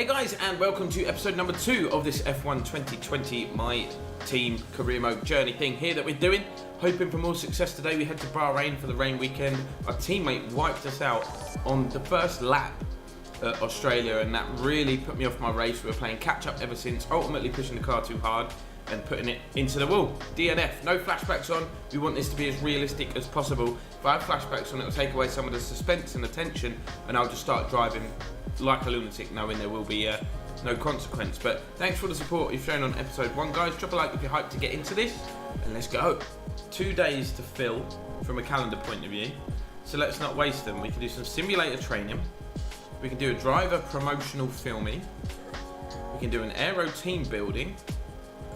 Hey guys, and welcome to episode number 2 of this F1 2020 My Team Career Mode Journey thing here that we're doing. Hoping for more success today. We head to Bahrain for the rain weekend. Our teammate wiped us out on the first lap at Australia, and that really put me off my race. We were playing catch up ever since, ultimately pushing the car too hard and putting it into the wall. DNF, no flashbacks on. We want this to be as realistic as possible. If I have flashbacks on, it will take away some of the suspense and the tension, and I'll just start driving like a lunatic, knowing there will be no consequence. But thanks for the support you've shown on episode 1, guys. Drop a like if you're hyped to get into this, and let's go. 2 days to fill from a calendar point of view, so let's not waste them. We can do some simulator training, we can do a driver promotional filming, we can do an aero team building,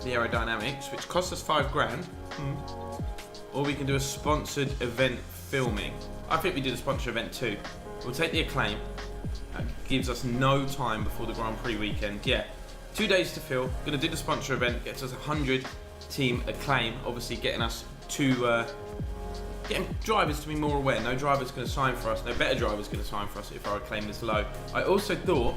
the aerodynamics, which costs us $5,000, or we can do a sponsored event filming. I think we do the sponsored event too. We'll take the acclaim. That gives us no time before the Grand Prix weekend. Yeah, 2 days to fill. Gonna do the sponsor event, gets us 100 team acclaim, obviously getting us to getting drivers to be more aware. No driver's going to sign for us, no better driver's going to sign for us if our acclaim is low. I also thought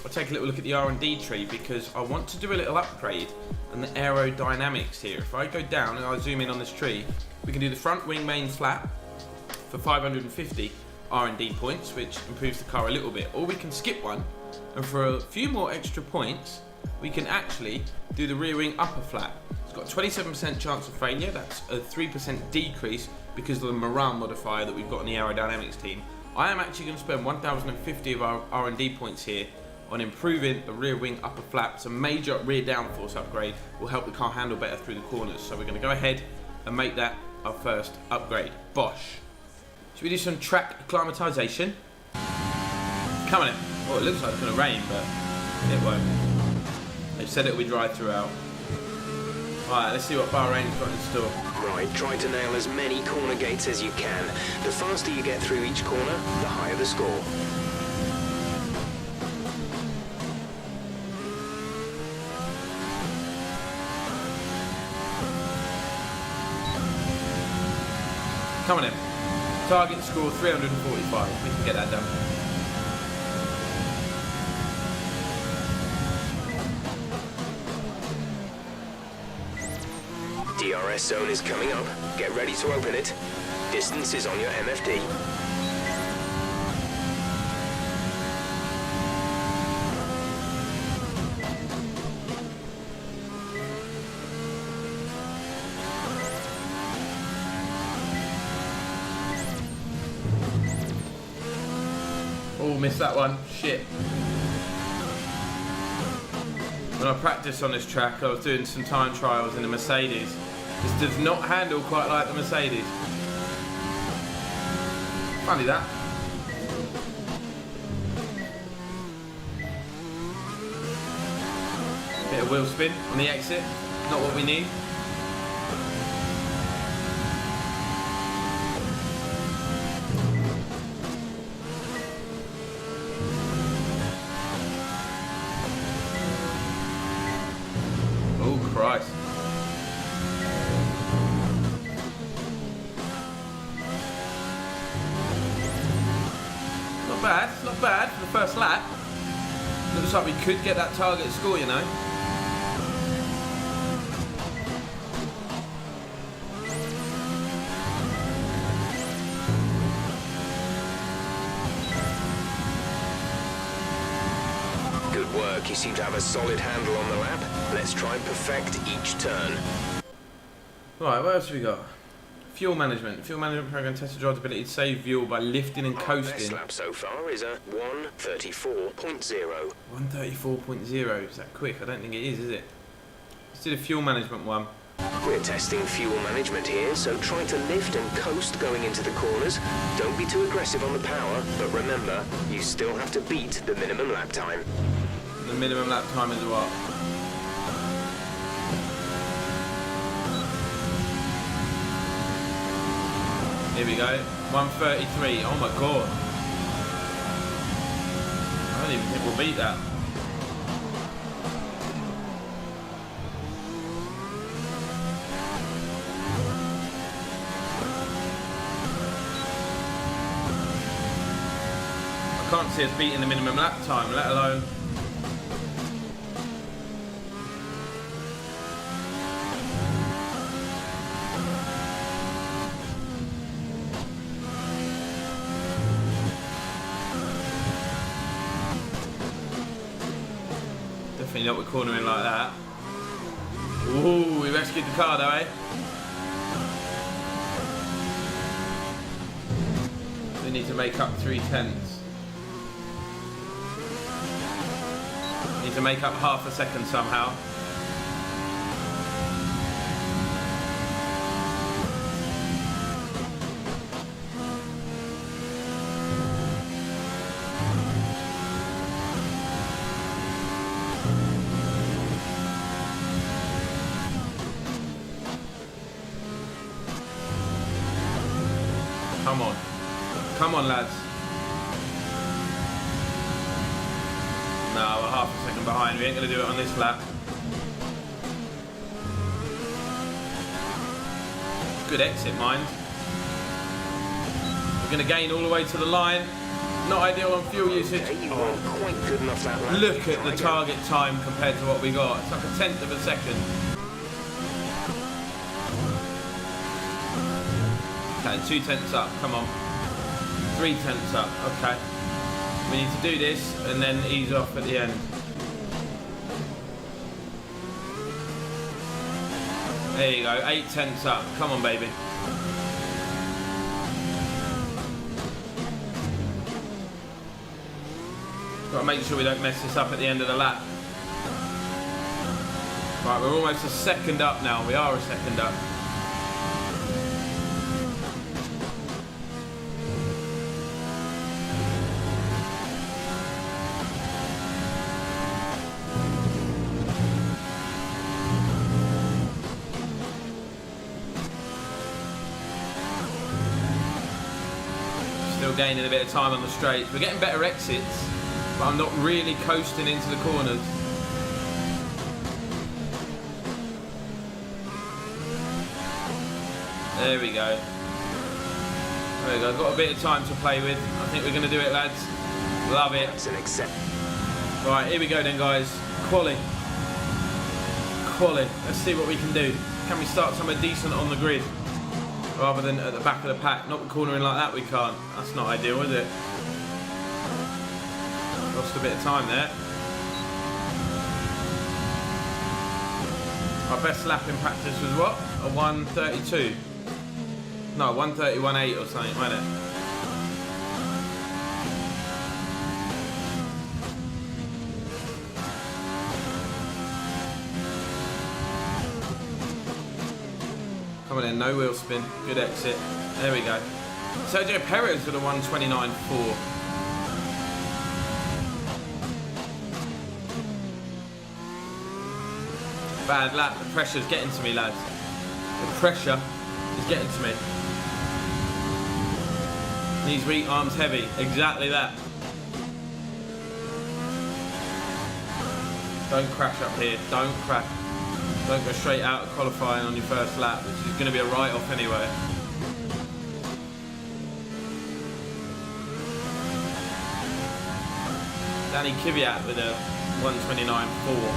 I'll take a little look at the R&D tree, because I want to do a little upgrade on the aerodynamics here. If I go down and I zoom in on this tree, we can do the front wing main flap for 550 R&D points, which improves the car a little bit, or we can skip one, and for a few more extra points we can actually do the rear wing upper flap. It's got a 27% chance of failure. That's a 3% decrease because of the Moran modifier that we've got in the aerodynamics team. I am actually going to spend 1,050 of our R&D points here on improving the rear wing upper flap. It's a major rear downforce upgrade, will help the car handle better through the corners. So we're going to go ahead and make that our first upgrade. Bosh. Should we do some track acclimatization? Come on in. Oh, it looks like it's going to rain, but it won't. They've said it'll be dry throughout. Alright, let's see what Bahrain's got in store. Right, try to nail as many corner gates as you can. The faster you get through each corner, the higher the score. Come on in. Target score 345. We can get that done. DRS zone is coming up. Get ready to open it. Distance is on your MFD. Oh, missed that one. Shit. When I practiced on this track, I was doing some time trials in the Mercedes. This does not handle quite like the Mercedes. Funny that. Bit of wheel spin on the exit. Not what we need. Oh Christ. Not bad for the first lap. Looks like we could get that target score, you know. Good work, you seem to have a solid handle on the lap. Let's try and perfect each turn. Right, what else have we got? Fuel management. Fuel management program tests the driver's ability to save fuel by lifting and coasting. Best lap so far is a 1:34.0. 1:34.0. Is that quick? I don't think it is it? Let's do the fuel management one. We're testing fuel management here, so try to lift and coast going into the corners. Don't be too aggressive on the power, but remember, you still have to beat the minimum lap time. The minimum lap time is what? Here we go. 1:33. Oh my god. I don't even think we'll beat that. I can't see us beating the minimum lap time, let alone Definitely not with cornering like that. Ooh, we rescued the car though, eh? We need to make up 3/10. Need to make up half a second somehow. Come on. Come on, lads. No, we're half a second behind. We ain't going to do it on this lap. Good exit, mind. We're going to gain all the way to the line. Not ideal on fuel usage. Okay, you weren't quite good enough that lap. Look at the target time compared to what we got. It's like 1/10 of a second. Okay, 2/10 up. Come on. 3/10 up. Okay. We need to do this and then ease off at the end. There you go. 8/10 up. Come on, baby. Got to make sure we don't mess this up at the end of the lap. Right, we're almost a second up now. We are a second up. Still gaining a bit of time on the straights. We're getting better exits, but I'm not really coasting into the corners. There we go. There we go. Got a bit of time to play with. I think we're going to do it, lads. Love it. That's an accept. Right, here we go then, guys. Quali. Quali. Let's see what we can do. Can we start somewhere decent on the grid? Rather than at the back of the pack. Not cornering like that, we can't. That's not ideal, is it? Lost a bit of time there. Our best lap in practice was what? A 1:32. No, 1:31.8 or something, wasn't it? Come on in, no wheel spin. Good exit. There we go. Sergio Perez with a 1:29.4. Bad lap. The pressure's getting to me, lads. The pressure is getting to me. Knees weak, arms heavy. Exactly that. Don't crash up here. Don't crash. Don't go straight out of qualifying on your first lap, which is going to be a write-off anyway. Danny Kvyat with a 1:29.4.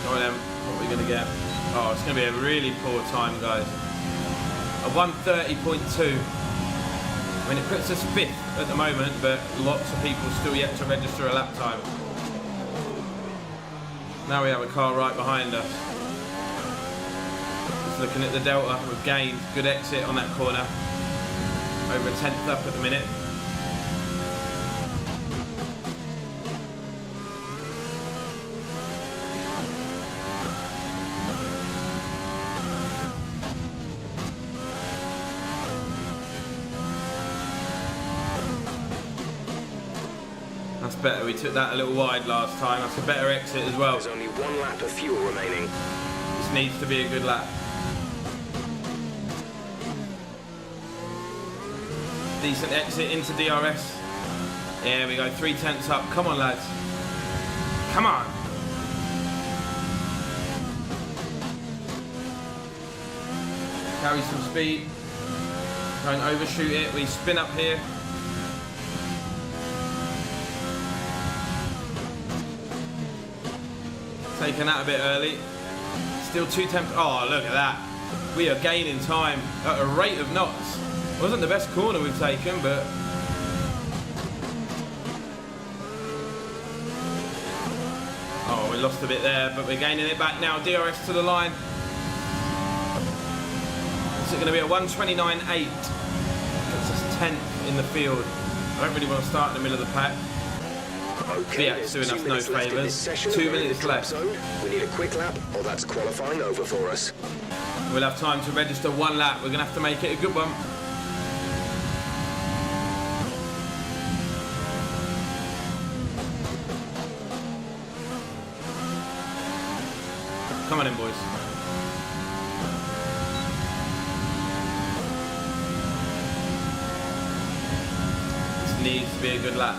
What are we going to get? Oh, it's going to be a really poor time, guys. A 1:30.2. I mean, it puts us 5th at the moment, but lots of people still yet to register a lap time. Now we have a car right behind us. Just looking at the delta, we've gained. Good exit on that corner. Over a 10th up at the minute. That's better. We took that a little wide last time. That's a better exit as well. There's only 1 lap of fuel remaining. This needs to be a good lap. Decent exit into DRS. There we go. 3/10 up. Come on, lads. Come on. Carry some speed. Don't overshoot it. We spin up here. Taking that a bit early. Still 2 temps. Oh, look at that. We are gaining time at a rate of knots. Wasn't the best corner we've taken, but oh, we lost a bit there, but we're gaining it back now. DRS to the line. Is it going to be a 1:29.8? Puts us 10th in the field. I don't really want to start in the middle of the pack. Okay, Yeah, it's doing us no favours. 2 minutes left. We need a quick lap, or that's qualifying over for us. We'll have time to register 1 lap. We're going to have to make it a good one. Come on in, boys. This needs to be a good lap.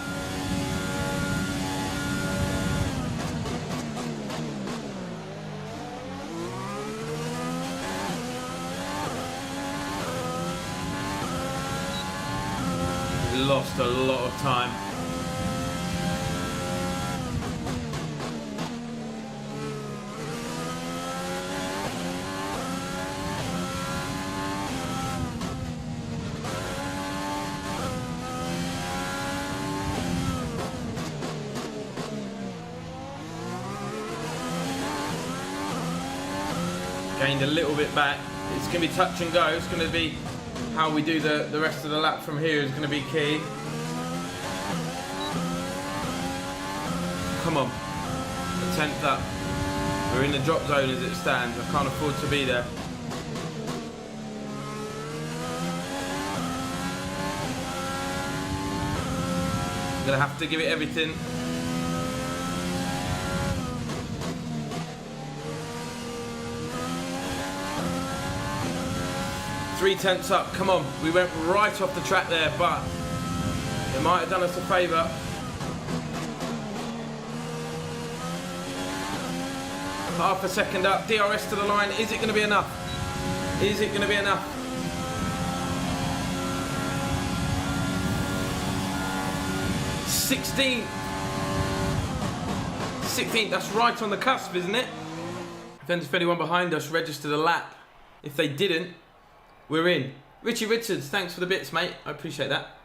We lost a lot of time. Gained a little bit back. It's going to be touch and go. It's going to be how we do the rest of the lap from here is going to be key. Come on. 10th up. We're in the drop zone as it stands. I can't afford to be there. I'm going to have to give it everything. Three tenths up, come on. We went right off the track there, but it might have done us a favour. Half a second up, DRS to the line. Is it going to be enough? Is it going to be enough? $16th, that's right on the cusp, isn't it? Depends if anyone behind us registered a lap. If they didn't, we're in. Richie Richards, thanks for the bits, mate. I appreciate that.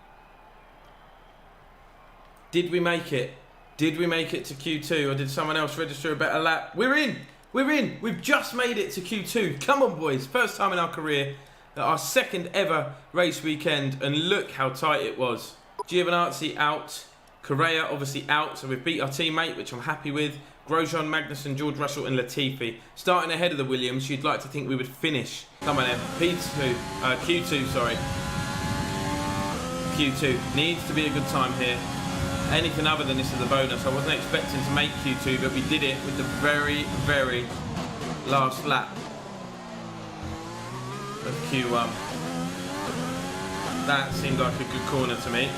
Did we make it? Did we make it to Q2, or did someone else register a better lap? We're in. We're in. We've just made it to Q2. Come on, boys. First time in our career. Our second ever race weekend, and look how tight it was. Giovinazzi out. Correa obviously out, so we've beat our teammate, which I'm happy with. Grosjean, Magnussen, George Russell and Latifi. Starting ahead of the Williams, you'd like to think we would finish. Come on then, Q2, sorry. Q2, needs to be a good time here. Anything other than this is a bonus. I wasn't expecting to make Q2, but we did it with the very, very last lap of Q1. That seemed like a good corner to me.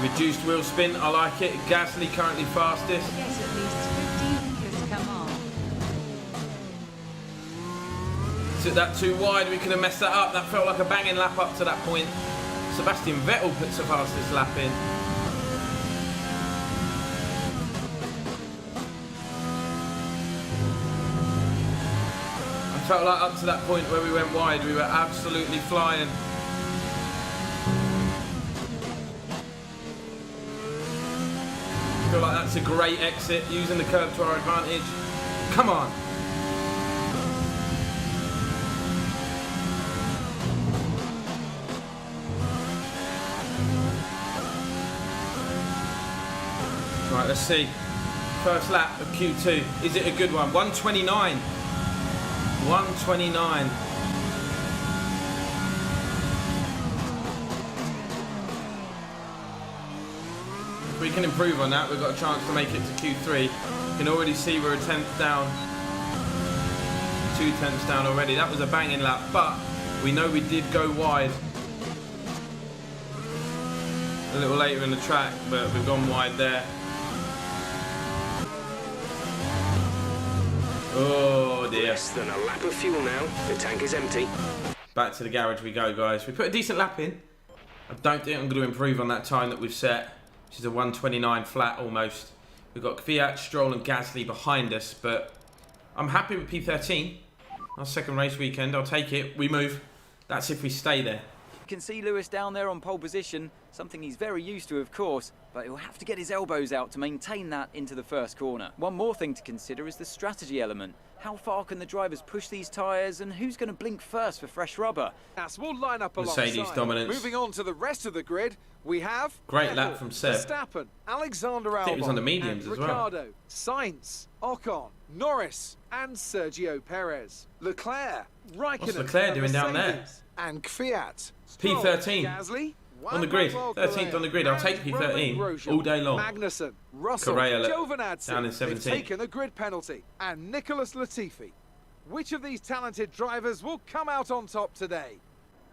Reduced wheel spin, I like it. Gasly currently fastest. Yes, at least 15 meters, come on. Took that too wide, we could have messed that up. That felt like a banging lap up to that point. Sebastian Vettel puts the fastest lap in. I felt like up to that point where we went wide, we were absolutely flying. I feel like that's a great exit, using the curve to our advantage. Come on. Right, let's see. First lap of Q2. Is it a good one? 1:29. 1:29. If we can improve on that, we've got a chance to make it to Q3. You can already see we're a 10th down. 2 tenths down already. That was a banging lap, but we know we did go wide. a little later in the track, but we've gone wide there. Oh dear. Less than a lap of fuel now. The tank is empty. Back to the garage we go, guys. We put a decent lap in. I don't think I'm going to improve on that time that we've set, which is a 1:29 flat almost. We've got Kvyat, Stroll and Gasly behind us, but I'm happy with P13. Our second race weekend, I'll take it. We move. That's if we stay there. You can see Lewis down there on pole position, something he's very used to, of course, but he'll have to get his elbows out to maintain that into the first corner. One more thing to consider is the strategy element. How far can the drivers push these tyres, and who's going to blink first for fresh rubber? As we'll line up alongside. Mercedes dominance. Moving on to the rest of the grid, we have Great lap from Seb. Verstappen, Alexander I think it was Albon, on the mediums and as well. Ricciardo, Sainz, Ocon, Norris, and Sergio Perez. Leclerc, Raikkonen, What's Leclerc doing down there? Mercedes, and Kvyat. Stroll, P13. Gasly, On the grid. Juan 13th on the grid. I'll and take P13 Romain Grosjean. all day long. Magnussen, Russell, Correa Giovinazzi, down in they've 17th. taken a grid penalty, and Nicholas Latifi. Which of these talented drivers will come out on top today?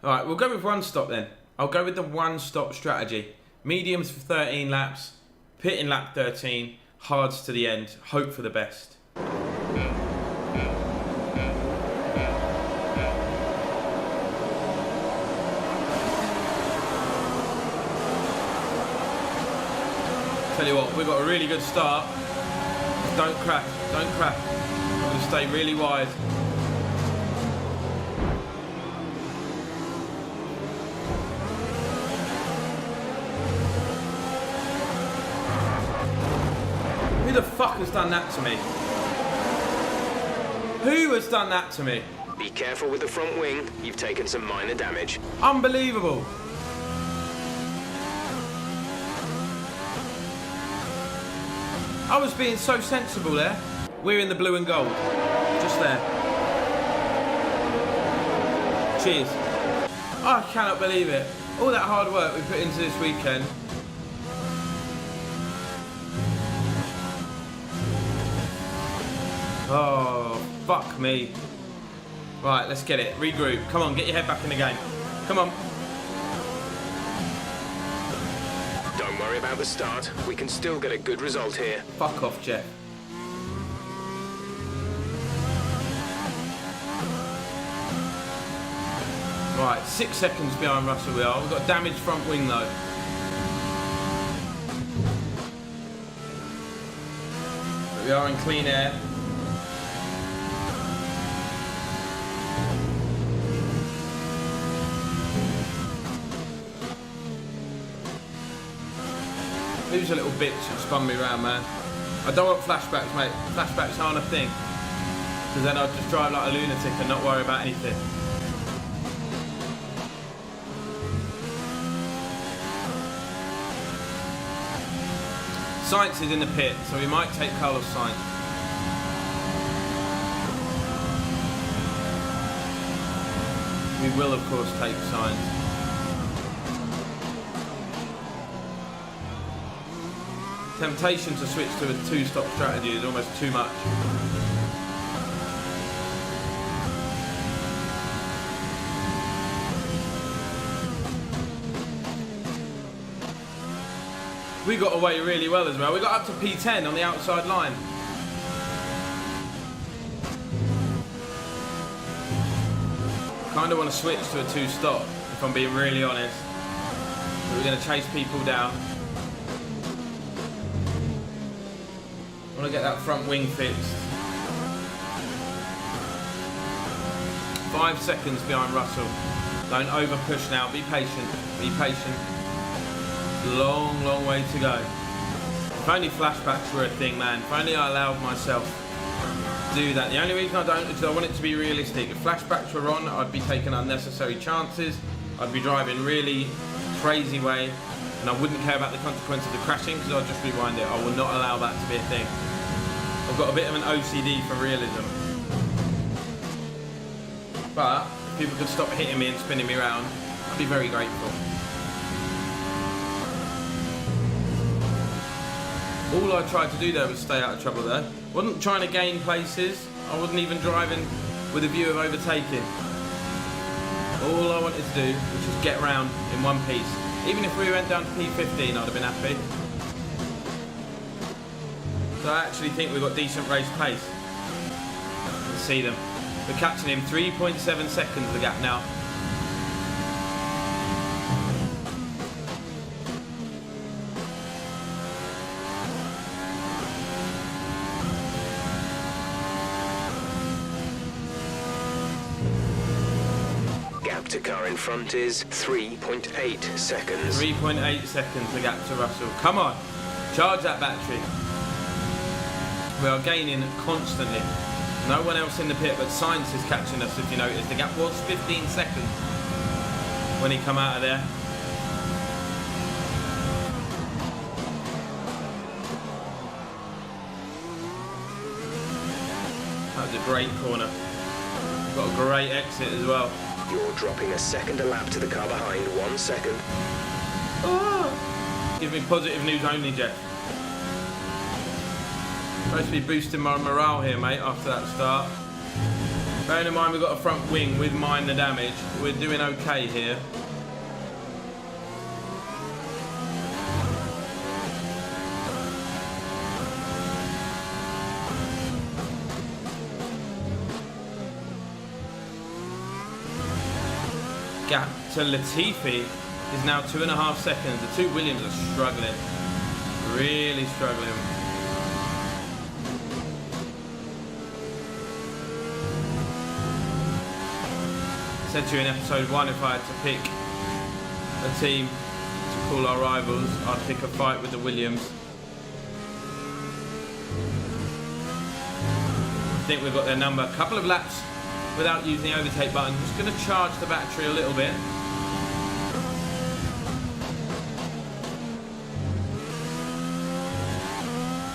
Alright, we'll go with one stop then. I'll go with the one stop strategy. Mediums for 13 laps, pit in lap 13, hards to the end, hope for the best. Tell you what, we've got a really good start. Just don't crash, don't crash. I'm going to stay really wide. Who the fuck has done that to me? Who has done that to me? Be careful with the front wing. You've taken some minor damage. Unbelievable. I was being so sensible there. We're in the blue and gold. Just there. Cheers. I cannot believe it. All that hard work we put into this weekend. Oh, fuck me. Right, let's get it. Regroup. Come on, get your head back in the game. Come on. Don't worry about the start. We can still get a good result here. Fuck off, Jeff. Right, 6 seconds behind Russell we are. We've got damaged front wing though. But we are in clean air. Who's a little bitch that spun me around, man? I don't want flashbacks, mate. Flashbacks aren't a thing. Because then I'd just drive like a lunatic and not worry about anything. Sainz is in the pit, so we might take Carlos Sainz. We will, of course, take Sainz. Temptation to switch to a two-stop strategy is almost too much. We got away really well as well. We got up to P10 on the outside line. Kind of want to switch to a two-stop, if I'm being really honest. But we're going to chase people down. I want to get that front wing fixed. 5 seconds behind Russell. Don't over push now. Be patient. Be patient. Long, long way to go. If only flashbacks were a thing, man. If only I allowed myself to do that. The only reason I don't is because I want it to be realistic. If flashbacks were on, I'd be taking unnecessary chances. I'd be driving really crazy way, and I wouldn't care about the consequence of the crashing because I'd just rewind it. I will not allow that to be a thing. I've got a bit of an OCD for realism. But if people could stop hitting me and spinning me around, I'd be very grateful. All I tried to do there was stay out of trouble there. Wasn't trying to gain places. I wasn't even driving with a view of overtaking. All I wanted to do was just get round in one piece. Even if we went down to P15, I'd have been happy. So I actually think we've got decent race pace. Let's see them. We're catching him 3.7 seconds the gap now. Gap to car in front is 3.8 seconds. 3.8 seconds the gap to Russell. Come on, charge that battery. We are gaining constantly. No one else in the pit, but Sainz is catching us, if you notice. The gap was 15 seconds when he come out of there. That was a great corner. Got a great exit as well. You're dropping a second a lap to the car behind, 1 second. Oh. Give me positive news only, Jeff. Supposed to be boosting my morale here, mate, after that start. Bearing in mind we've got a front wing with minor damage. We're doing okay here. Gap to Latifi is now 2.5 seconds. The two Williams are struggling. Really struggling. I said to you in episode 1, if I had to pick a team to call our rivals, I'd pick a fight with the Williams. I think we've got their number. A couple of laps without using the overtake button. Just going to charge the battery a little bit.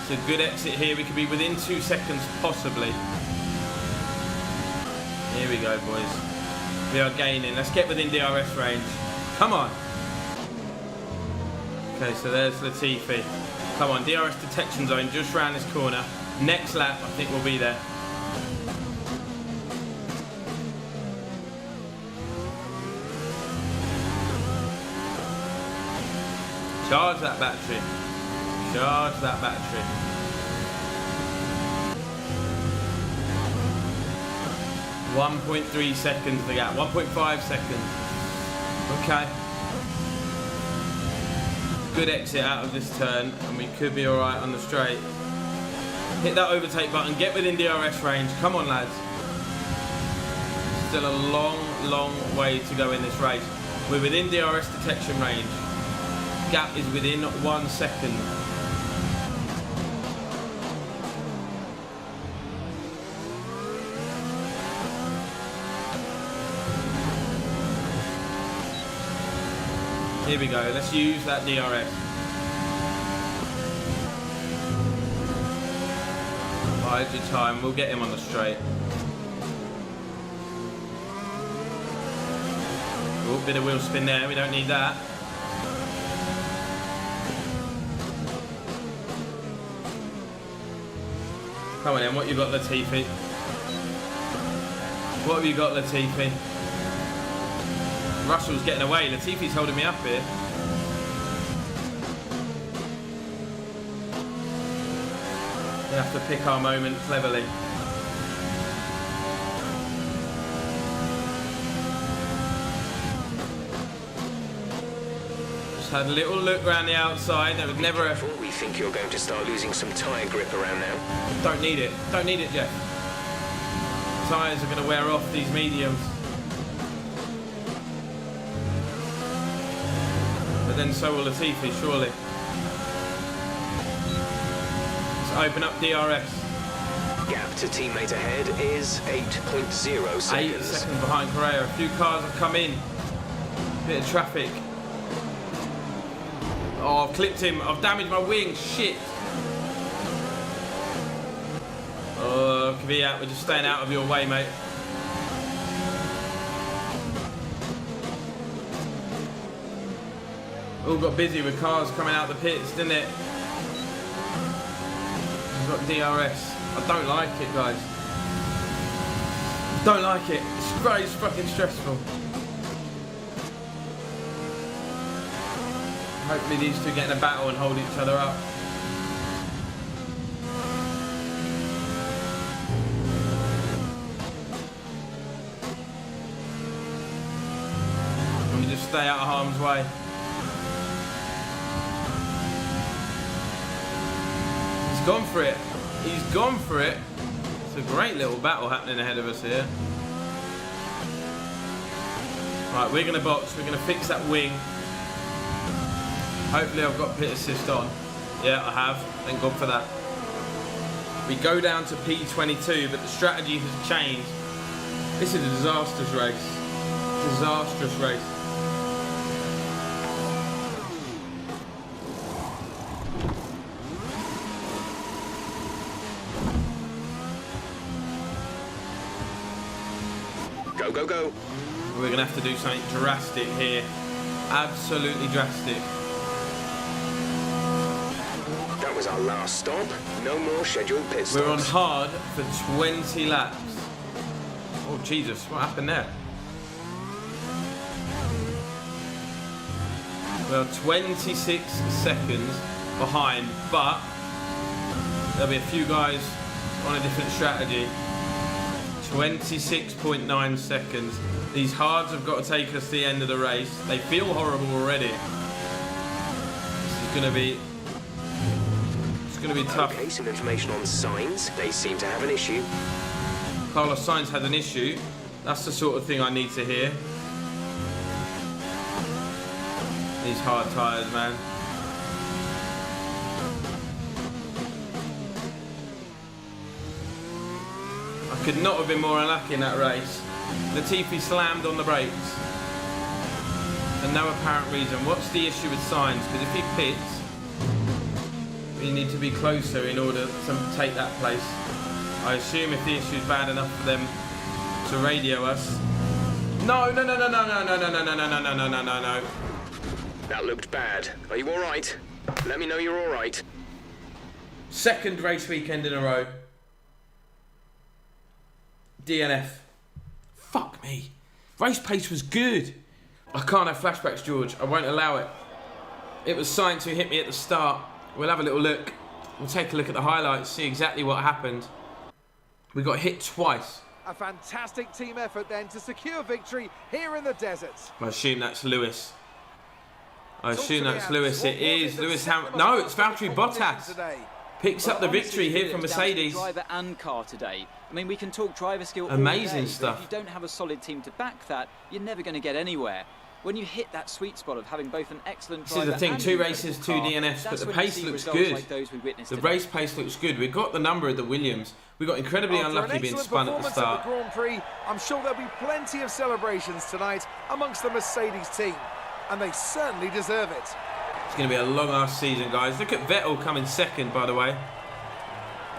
It's a good exit here. We could be within 2 seconds, possibly. Here we go, boys. We are gaining. Let's get within DRS range. Come on. Okay, so there's Latifi. Come on, DRS detection zone just round this corner. Next lap, I think we'll be there. Charge that battery. Charge that battery. .3 seconds the gap. 1.5 seconds. Okay. Good exit out of this turn, and we could be alright on the straight. Hit that overtake button. Get within DRS range. Come on, lads. Still a long, long way to go in this race. We're within DRS detection range. Gap is within 1 second. Here we go, let's use that DRS. Bide your time, we'll get him on the straight. Oh, bit of wheel spin there, we don't need that. Come on then, what you got, Latifi? What have you got, Latifi? Russell's getting away. Latifi's holding me up here. We have to pick our moment cleverly. Just had a little look around the outside. There was never a... We think you're going to start losing some tyre grip around now. Don't need it. Don't need it, Jeff. Tyres are going to wear off these mediums. But then so will Latifi, surely. Let's open up DRS. Gap to teammate ahead is 8.0 seconds. 8 seconds behind Correa. A few cars have come in. Bit of traffic. Oh, I've clipped him. I've damaged my wing. Shit. Oh, Kvyat, we're just staying out of your way, mate. All got busy with cars coming out the pits, didn't it? We've got DRS. I don't like it, guys. Don't like it. It's fucking stressful. Hopefully these two get in a battle and hold each other up. And we just stay out of harm's way. He's gone for it. He's gone for it. It's a great little battle happening ahead of us here. Right, we're going to box. We're going to fix that wing. Hopefully I've got pit assist on. Yeah, I have. Thank God for that. We go down to P22, but the strategy has changed. This is a disastrous race. Disastrous race. Go, go, go. We're going to have to do something drastic here. Absolutely drastic. That was our last stop. No more scheduled pit stops. We're on hard for 20 laps. Oh, Jesus, what happened there? Well, 26 seconds behind, but there'll be a few guys on a different strategy. 26.9 seconds. These hards have got to take us to the end of the race. They feel horrible already. This is going to be... It's going to be tough. Okay, some information on signs. They seem to have an issue. Carlos Sainz had an issue. That's the sort of thing I need to hear. These hard tyres, man. I could not have been more unlucky in that race. Latifi slammed on the brakes for no apparent reason. What's the issue with Sainz? Because if he pits, we need to be closer in order to take that place. I assume if the issue is bad enough for them to radio us. No, no, no, no, no, no, no, no, no, no, no, no, no, no, no, no. That looked bad. Are you all right? Let me know you're all right. Second race weekend in a row. DNF. Fuck me. Race pace was good. I can't have flashbacks, George. I won't allow it. It was Sainz who hit me at the start. We'll have a little look. We'll take a look at the highlights, see exactly what happened. We got hit twice. A fantastic team effort then to secure victory here in the desert. I assume that's Lewis. I assume that's Lewis. It is Lewis Hamilton. No, it's Valtteri Bottas. Picks up the victory here from Mercedes. Driver and car today. I mean, we can talk driver skill. Amazing all day, stuff. But if you don't have a solid team to back that, you're never going to get anywhere. When you hit that sweet spot of having both an excellent driver, this is the thing, and 2 races, 2 DNFs, but the pace looks good. Like those we witnessed the today. race pace looks good. We got the number of the Williams. We got incredibly unlucky being spun at the start. At the Grand Prix, I'm sure there'll be plenty of celebrations tonight amongst the Mercedes team, and they certainly deserve it. It's going to be a long-ass season, guys. Look at Vettel coming second, by the way.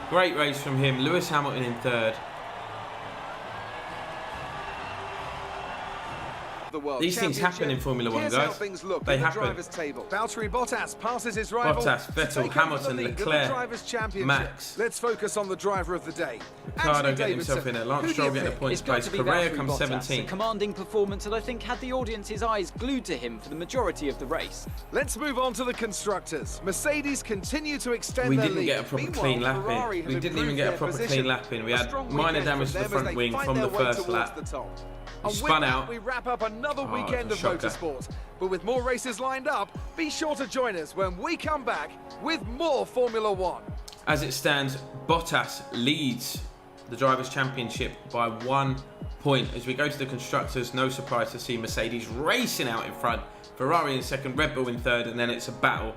Great race from him. Lewis Hamilton in third. These things happen in Formula 1, guys. They happen. Valtteri Bottas passes his rival. Bottas, Vettel, Hamilton, Leclerc, Max. Let's focus on the driver of the day. Ricciardo getting himself in there. Lance Stroll getting a points place. Correa comes 17th. A commanding performance that I think had the audience's eyes glued to him for the majority of the race. Let's move on to the constructors. Mercedes continue to extend their lead. We didn't get a proper clean lap in. We didn't even get a proper clean lap in. We had minor damage to the front wing from the first lap. He spun out. We wrap up another weekend of motorsport. But with more races lined up, be sure to join us when we come back with more Formula 1. As it stands, Bottas leads the Drivers' Championship by 1 point. As we go to the Constructors, no surprise to see Mercedes racing out in front. Ferrari in second, Red Bull in third, and then it's a battle.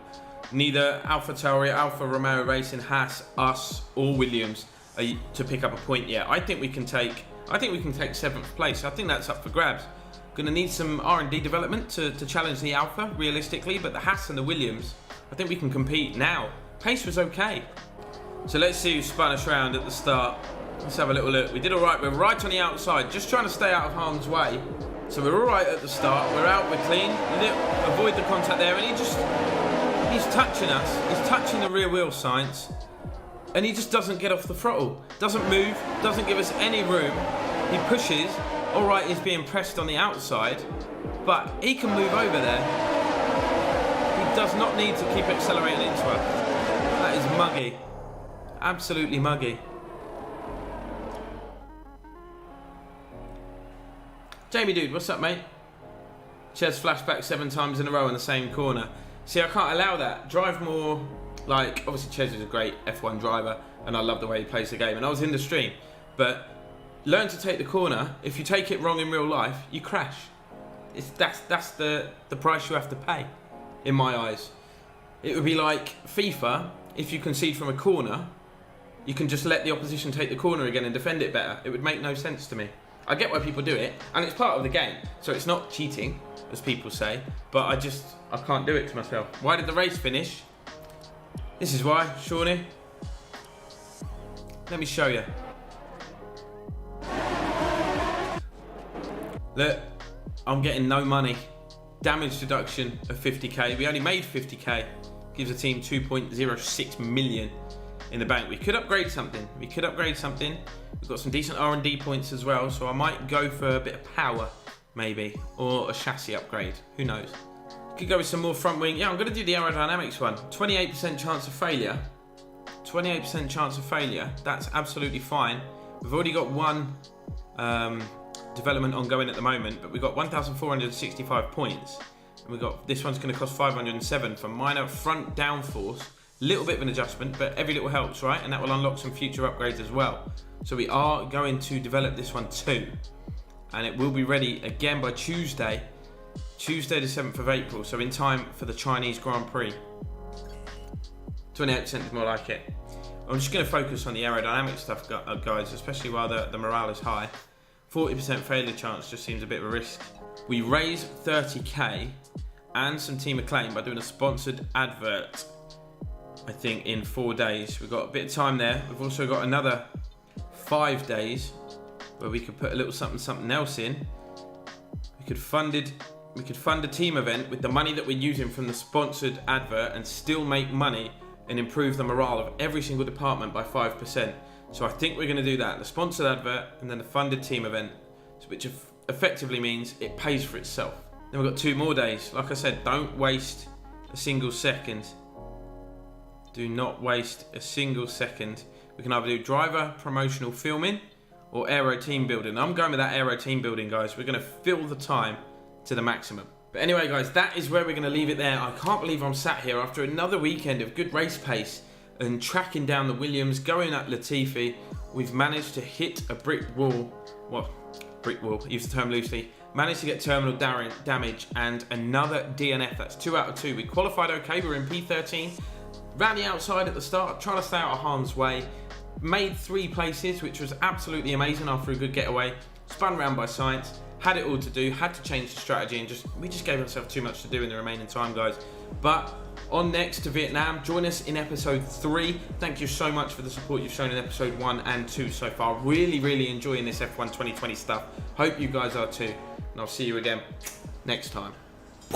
Neither AlphaTauri, Alfa Romeo Racing, Haas, us, or Williams are to pick up a point yet. I think we can take 7th place. I think that's up for grabs. Going to need some R&D development to challenge the Alpha, realistically, but the Haas and the Williams, I think we can compete now. Pace was okay. So let's see who spun us round at the start. Let's have a little look. We did all right. We're right on the outside, just trying to stay out of harm's way. So we're all right at the start. We're out, we're clean. Avoid the contact there, and he's touching us. He's touching the rear wheel, Sainz. And he just doesn't get off the throttle. Doesn't move, doesn't give us any room. He pushes. All right, he's being pressed on the outside, but he can move over there. He does not need to keep accelerating into her. That is muggy. Absolutely muggy. Jamie dude, what's up, mate? Ches flashback 7 times in a row in the same corner. See, I can't allow that. Drive more. Like, obviously Ches is a great F1 driver and I love the way he plays the game, and I was in the stream, but learn to take the corner. If you take it wrong in real life, you crash. That's the price you have to pay, in my eyes. It would be like FIFA. If you concede from a corner, you can just let the opposition take the corner again and defend it better. It would make no sense to me. I get why people do it, and it's part of the game, so it's not cheating, as people say, but I can't do it to myself. Why did the race finish? This is why, Shawnee. Let me show you. Look, I'm getting no money. Damage deduction of 50k. We only made 50k. Gives the team 2.06 million in the bank. We could upgrade something. We've got some decent R&D points as well, so I might go for a bit of power, maybe, or a chassis upgrade. Who knows? Could go with some more front wing. Yeah, I'm going to do the aerodynamics one. 28% chance of failure. 28% chance of failure. That's absolutely fine. We've already got one development ongoing at the moment, but we've got 1,465 points. And we've got, this one's going to cost 507 for minor front downforce. Little bit of an adjustment, but every little helps, right? And that will unlock some future upgrades as well. So we are going to develop this one too. And it will be ready again by Tuesday the 7th of April. So in time for the Chinese Grand Prix. 28% is more like it. I'm just going to focus on the aerodynamic stuff, guys, especially while the morale is high. 40% failure chance just seems a bit of a risk. We raised 30k and some team acclaim by doing a sponsored advert, I think, in 4 days. We've got a bit of time there. We've also got another 5 days where we could put a little something else in. We could fund a team event with the money that we're using from the sponsored advert and still make money and improve the morale of every single department by 5%. So I think we're going to do that. The sponsored advert and then the funded team event, which effectively means it pays for itself. Then we've got 2 more days. Like I said, don't waste a single second. Do not waste a single second. We can either do driver promotional filming or aero team building. I'm going with that aero team building, guys. We're going to fill the time to the maximum. But anyway, guys, that is where we're going to leave it there. I can't believe I'm sat here after another weekend of good race pace and tracking down the Williams, going at Latifi. We've managed to hit a brick wall. Well, brick wall, use the term loosely. Managed to get terminal damage and another DNF. That's 2 out of 2. We qualified okay. We were in P13. Ran the outside at the start, trying to stay out of harm's way. Made 3 places, which was absolutely amazing after a good getaway. Spun round by science. Had it all to do, had to change the strategy, and we just gave ourselves too much to do in the remaining time, guys. But on next to Vietnam, join us in episode 3. Thank you so much for the support you've shown in episode 1 and 2 so far. Really enjoying this F1 2020 stuff. Hope you guys are too. And I'll see you again next time.